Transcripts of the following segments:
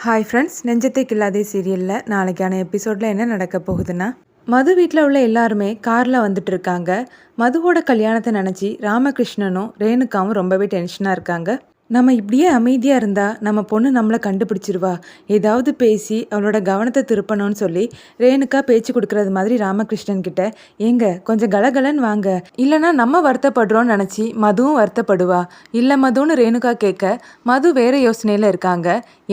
Hi friends, நெஞ்சத்தை கில்லாதே சீரியலில் நாளைக்கான எபிசோடில் என்ன நடக்க போகுதுன்னா, மது வீட்டில் உள்ள எல்லாருமே காரில் வந்துட்டு இருக்காங்க. மதுவோட கல்யாணத்தை நினச்சி ராமகிருஷ்ணனும் ரேணுகாவும் ரொம்பவே டென்ஷனாக இருக்காங்க. நம்ம இப்படியே அமைதியாக இருந்தால் நம்ம பொண்ணு நம்மளை கண்டுபிடிச்சிருவா, ஏதாவது பேசி அவளோட கவனத்தை திருப்பணும்னு சொல்லி ரேணுகா பேச்சு கொடுக்கறது மாதிரி ராமகிருஷ்ணன் கிட்ட, ஏங்க கொஞ்சம் கலகலன்னு வாங்க, இல்லைனா நம்ம வருத்தப்படுறோன்னு நினச்சி மதுவும் வருத்தப்படுவா. இல்லை மதுன்னு ரேணுகா கேட்க, மது வேறு யோசனையில் இருக்காங்க.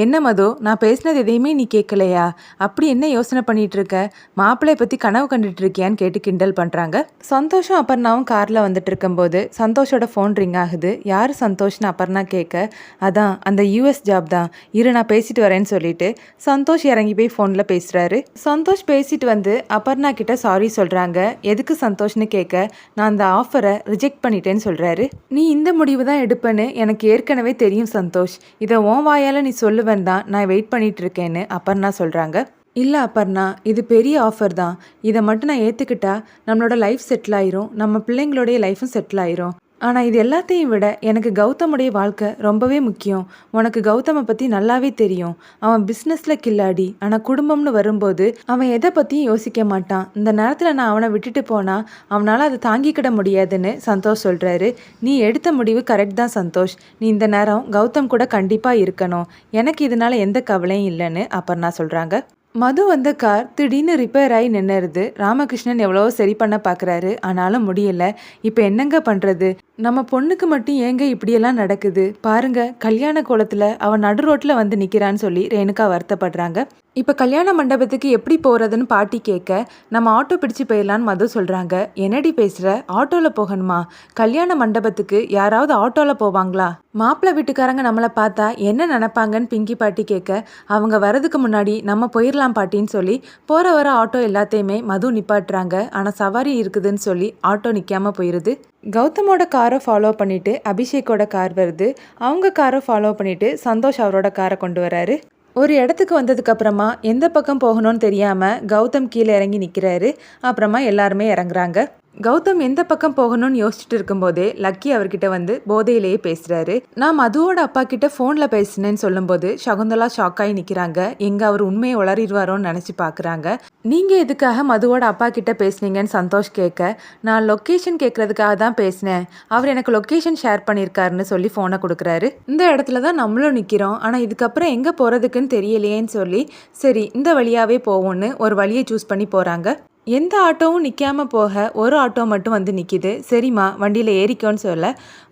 என்ன மது, நான் பேசினது எதையுமே நீ கேட்கலையா? அப்படி என்ன யோசனை பண்ணிட்டு இருக்க? மாப்பிள்ளையை பற்றி கனவு கண்டுட்டு இருக்கியான்னு கேட்டு கிண்டல் பண்ணுறாங்க. சந்தோஷம் அபர்ணாவும் காரில் வந்துட்டு இருக்கும்போது சந்தோஷோட ஃபோன் ரிங் ஆகுது. யார் சந்தோஷ்னு அபர்ணா கேட்க, அதான் அந்த யூஎஸ் ஜாப் தான், இரு நான் பேசிட்டு வரேன்னு சொல்லிட்டு சந்தோஷ் இறங்கி போய் ஃபோனில் பேசுகிறாரு. சந்தோஷ் பேசிட்டு வந்து அபர்ணா கிட்ட சாரி சொல்கிறாங்க. எதுக்கு சந்தோஷ்னு கேட்க, நான் அந்த ஆஃபரை ரிஜெக்ட் பண்ணிட்டேன்னு சொல்கிறாரு. நீ இந்த முடிவு தான் எடுப்பேன்னு எனக்கு ஏற்கனவே தெரியும் சந்தோஷ், இதை உன் வாயால் நீ சொல்லுவேன் தான் நான் வெயிட் பண்ணிட்டு இருக்கேன்னு அபர்ணா சொல்கிறாங்க. இல்லை அபர்ணா, இது பெரிய ஆஃபர் தான், இதை மட்டும் நான் ஏற்றுக்கிட்டா நம்மளோட லைஃப் செட்டில் ஆயிரும், நம்ம பிள்ளைங்களுடைய லைஃப்பும் செட்டில் ஆயிரும். ஆனால் இது எல்லாத்தையும் விட எனக்கு கௌதமுடைய வாழ்க்கை ரொம்பவே முக்கியம். உனக்கு கௌதமை பற்றி நல்லாவே தெரியும். அவன் பிஸ்னஸில் கில்லாடி, ஆனால் குடும்பம்னு வரும்போது அவன் எதை பற்றியும் யோசிக்க மாட்டான். இந்த நேரத்தில் நான் அவனை விட்டுட்டு போனால் அவனால் அதை தாங்கிக்கிட முடியாதுன்னு சந்தோஷ் சொல்கிறாரு. நீ எடுத்த முடிவு கரெக்ட் தான் சந்தோஷ், நீ இந்த நேரம் கௌதம் கூட கண்டிப்பாக இருக்கணும், எனக்கு இதனால் எந்த கவலையும் இல்லைன்னு அபர்ணா சொல்கிறாங்க. மது வந்த கார் திடீர்னு ரிப்பேர் ஆகி நின்னுருது. ராமகிருஷ்ணன் எவ்வளவோ சரி பண்ண பார்க்குறாரு, ஆனாலும் முடியல. இப்போ என்னங்க பண்ணுறது? நம்ம பொண்ணுக்கு மட்டும் ஏங்க இப்படியெல்லாம் நடக்குது பாருங்க, கல்யாண கோலத்தில் அவன் நடு ரோட்டில் வந்து நிற்கிறான்னு சொல்லி ரேணுகா வருத்தப்படுறாங்க. இப்போ கல்யாண மண்டபத்துக்கு எப்படி போகிறதுன்னு பாட்டி கேட்க, நம்ம ஆட்டோ பிடிச்சி போயிடலான்னு மது சொல்கிறாங்க. என்னடி பேசுகிற, ஆட்டோவில் போகணுமா? கல்யாண மண்டபத்துக்கு யாராவது ஆட்டோவில் போவாங்களா? மாப்பிள்ளை வீட்டுக்காரங்க நம்மளை பார்த்தா என்ன நினைப்பாங்கன்னு பிங்கி பாட்டி கேட்க, அவங்க வரதுக்கு முன்னாடி நம்ம போயிடலாம் பாட்டின்னு சொல்லி போகிற வர ஆட்டோ எல்லாத்தையுமே மது நிப்பாட்டுறாங்க. ஆனால் சவாரி இருக்குதுன்னு சொல்லி ஆட்டோ நிற்காமல் போயிடுது. கௌதமோட காரை ஃபாலோ பண்ணிவிட்டு அபிஷேக்கோட கார் வருது. அவங்க காரை ஃபாலோ பண்ணிவிட்டு சந்தோஷ் அவரோட காரை கொண்டு வராரு. ஒரு இடத்துக்கு வந்ததுக்கப்புறமா எந்த பக்கம் போகணும்னு தெரியாமல் கௌதம் கீழே இறங்கி நிற்கிறாரு. அப்புறமா எல்லாருமே இறங்குறாங்க. கௌதம் எந்த பக்கம் போகணும்னு யோசிச்சுட்டு இருக்கும்போதே லக்கி அவர்கிட்ட வந்து போதையிலேயே பேசுகிறாரு. நான் மதுவோட அப்பா கிட்ட ஃபோனில் பேசினேன்னு சொல்லும்போது சகுந்தலா ஷாக்காகி நிற்கிறாங்க. எங்கே அவர் உண்மையை உளறிடுவாரோன்னு நினச்சி பார்க்குறாங்க. நீங்கள் எதுக்காக மதுவோட அப்பா கிட்ட பேசுனீங்கன்னு சந்தோஷ் கேட்க, நான் லொக்கேஷன் கேட்குறதுக்காக தான் பேசினேன், அவர் எனக்கு லொக்கேஷன் ஷேர் பண்ணியிருக்காருன்னு சொல்லி ஃபோனை கொடுக்குறாரு. இந்த இடத்துல தான் நம்மளும் நிற்கிறோம், ஆனால் இதுக்கப்புறம் எங்கே போகிறதுக்குன்னு தெரியலையேன்னு சொல்லி சரி இந்த வழியாகவே போவோன்னு ஒரு வழியை சூஸ் பண்ணி போகிறாங்க. எந்த ஆட்டோவும் நிற்காம போக ஒரு ஆட்டோ மட்டும் வந்து நிற்கிது. சரிம்மா வண்டியில் ஏறிக்கோன்னு சொல்ல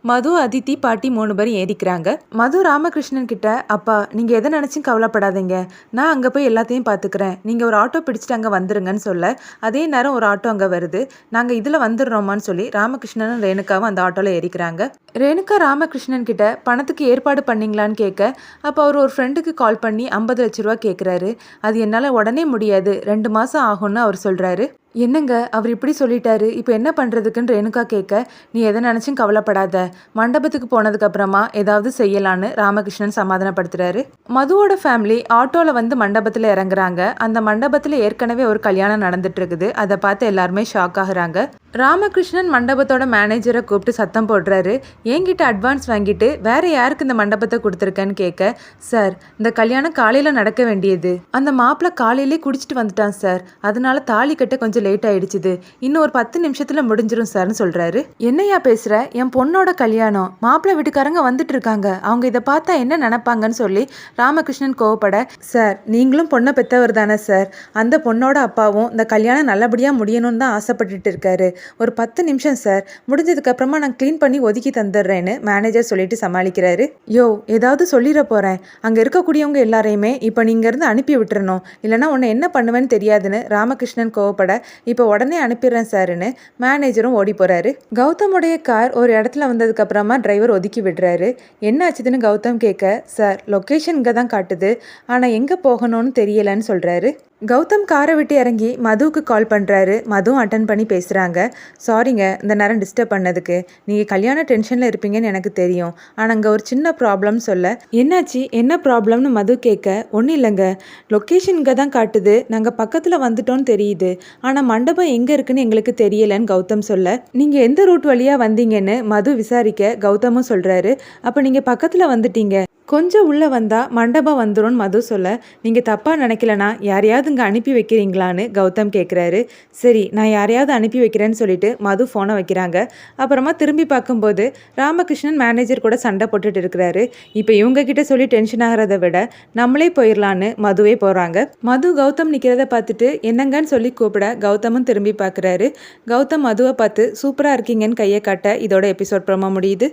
மது, அதித்தி, பாட்டி 3 பேரும் ஏறிக்கிறாங்க. மது ராமகிருஷ்ணன் கிட்ட, அப்பா நீங்கள் எதை நினச்சும் கவலைப்படாதீங்க, நான் அங்கே போய் எல்லாத்தையும் பார்த்துக்கிறேன், நீங்கள் ஒரு ஆட்டோ பிடிச்சிட்டு அங்கே வந்துருங்கன்னு சொல்ல அதே நேரம் ஒரு ஆட்டோ அங்கே வருது. நாங்கள் இதில் வந்துடுறோமான்னு சொல்லி ராமகிருஷ்ணனும் ரேணுகாவும் அந்த ஆட்டோவில் ஏறிக்கிறாங்க. ரேணுகா ராமகிருஷ்ணன் கிட்ட பணத்துக்கு ஏற்பாடு பண்ணிங்களான்னு கேட்க, அப்போ அவர் ஒரு ஃப்ரெண்டுக்கு கால் பண்ணி 50 லட்ச ரூபா கேட்குறாரு. அது என்னால் உடனே முடியாது, 2 மாதம் ஆகும்னு அவர் சொல்கிறாரு. என்னங்க அவர் இப்படி சொல்லிட்டாரு, இப்போ என்ன பண்ணுறதுக்குன்னு ரேணுகா கேட்க, நீ எதை நினச்சும் கவலைப்படாத, மண்டபத்துக்கு போனதுக்கு அப்புறமா ஏதாவது செய்யலான்னு ராமகிருஷ்ணன் சமாதானப்படுத்துறாரு. மதுவோட ஃபேமிலி ஆட்டோவில் வந்து மண்டபத்தில் இறங்குறாங்க. அந்த மண்டபத்தில் ஏற்கனவே ஒரு கல்யாணம் நடந்துட்டு இருக்குது. அதை பார்த்து எல்லாருமே ஷாக் ஆகுறாங்க. ராமகிருஷ்ணன் மண்டபத்தோட மேனேஜரை கூப்பிட்டு சத்தம் போடுறாரு. என்கிட்ட அட்வான்ஸ் வாங்கிட்டு வேற யாருக்கு இந்த மண்டபத்தை கொடுத்துருக்கேன்னு கேட்க, சார் இந்த கல்யாணம் காலையில் நடக்க வேண்டியது, அந்த மாப்பிள்ளை காலையிலே குடிச்சிட்டு வந்துட்டான் சார், அதனால தாலி கட்ட கொஞ்சம் லேட் ஆயிடுச்சுது, இன்னும் ஒரு 10 நிமிஷத்துல முடிஞ்சிரும் சார்னு சொல்றாரு. என்னையா பேசுற, என் பொண்ணோட கல்யாணம், மாப்பிள்ளை வீட்டுக்காரங்க வந்துட்டு இருக்காங்க, அவங்க இதை பார்த்தா என்ன நினைப்பாங்கன்னு சொல்லி ராமகிருஷ்ணன் கோவப்பட, சார் நீங்களும் பொண்ணை பெற்றவர் தானே சார், அந்த பொண்ணோட அப்பாவும் இந்த கல்யாணம் நல்லபடியாக முடியணும்னு தான் ஆசைப்பட்டுட்டு இருக்காரு, ஒரு 10 நிமிஷம் சார், முடிஞ்சதுக்கு அப்புறமா நான் க்ளீன் பண்ணி ஒதுக்கி தந்துடுறேன்னு மேனேஜர் சொல்லிட்டு சமாளிக்கிறாரு. யோ ஏதாவது சொல்லிட போறேன், அங்க இருக்கக்கூடியவங்க எல்லாரையுமே இப்போ நீங்க இருந்து அனுப்பி விட்டுறணும், இல்லைன்னா உன்னை என்ன பண்ணுவேன்னு தெரியாதுன்னு ராமகிருஷ்ணன் கோவப்பட, இப்போ உடனே அனுப்பிடுறேன் சாருன்னு மேனேஜரும் ஓடி போறாரு. கௌதமுடைய கார் ஒரு இடத்துல வந்ததுக்கு அப்புறமா டிரைவர் ஒதுக்கி விடுறாரு. என்ன ஆச்சுதுன்னு கௌதம் கேட்க, சார் லொக்கேஷன் இங்கே தான் காட்டுது, ஆனால் எங்கே போகணும்னு தெரியலன்னு சொல்றாரு. கௌதம் காரை விட்டு இறங்கி மதுவுக்கு கால் பண்ணுறாரு. மதுவும் அட்டன் பண்ணி பேசுகிறாங்க. சாரிங்க இந்த நேரம் டிஸ்டர்ப் பண்ணதுக்கு, நீங்கள் கல்யாண டென்ஷனில் இருப்பீங்கன்னு எனக்கு தெரியும், ஆனால் அங்கே ஒரு சின்ன ப்ராப்ளம் சொல்ல, என்னாச்சு என்ன ப்ராப்ளம்னு மது கேட்க, ஒன்றும் இல்லைங்க, லொக்கேஷன் இங்கே தான் காட்டுது, நாங்கள் பக்கத்தில் வந்துட்டோன்னு தெரியுது, ஆனால் மண்டபம் எங்கே இருக்குன்னு எங்களுக்கு தெரியலன்னு கௌதம் சொல்ல, நீங்கள் எந்த ரூட் வழியாக வந்தீங்கன்னு மது விசாரிக்க கௌதமும் சொல்கிறாரு. அப்போ நீங்கள் பக்கத்தில் வந்துட்டீங்க, கொஞ்சம் உள்ளே வந்தால் மண்டபம் வந்துடும் மது சொல்ல, நீங்கள் தப்பாக நினைக்கலனா யாரையாவது இங்கே அனுப்பி வைக்கிறீங்களான்னு கௌதம் கேட்குறாரு. சரி, நான் யாரையாவது அனுப்பி வைக்கிறேன்னு சொல்லிட்டு மது ஃபோனை வைக்கிறாங்க. அப்புறமா திரும்பி பார்க்கும்போது ராமகிருஷ்ணன் மேனேஜர் கூட சண்டை போட்டுட்டு இருக்கிறாரு. இப்போ இவங்க கிட்ட சொல்லி டென்ஷன் ஆகிறத விட நம்மளே போயிடலான்னு மதுவே போகிறாங்க. மது கௌதம் நிற்கிறத பார்த்துட்டு என்னங்கன்னு சொல்லி கூப்பிட கௌதமும் திரும்பி பார்க்குறாரு. கௌதம் மதுவை பார்த்து சூப்பராக இருக்கீங்கன்னு கையை காட்ட இதோட எபிசோட் ப்ரோமோ முடியுது.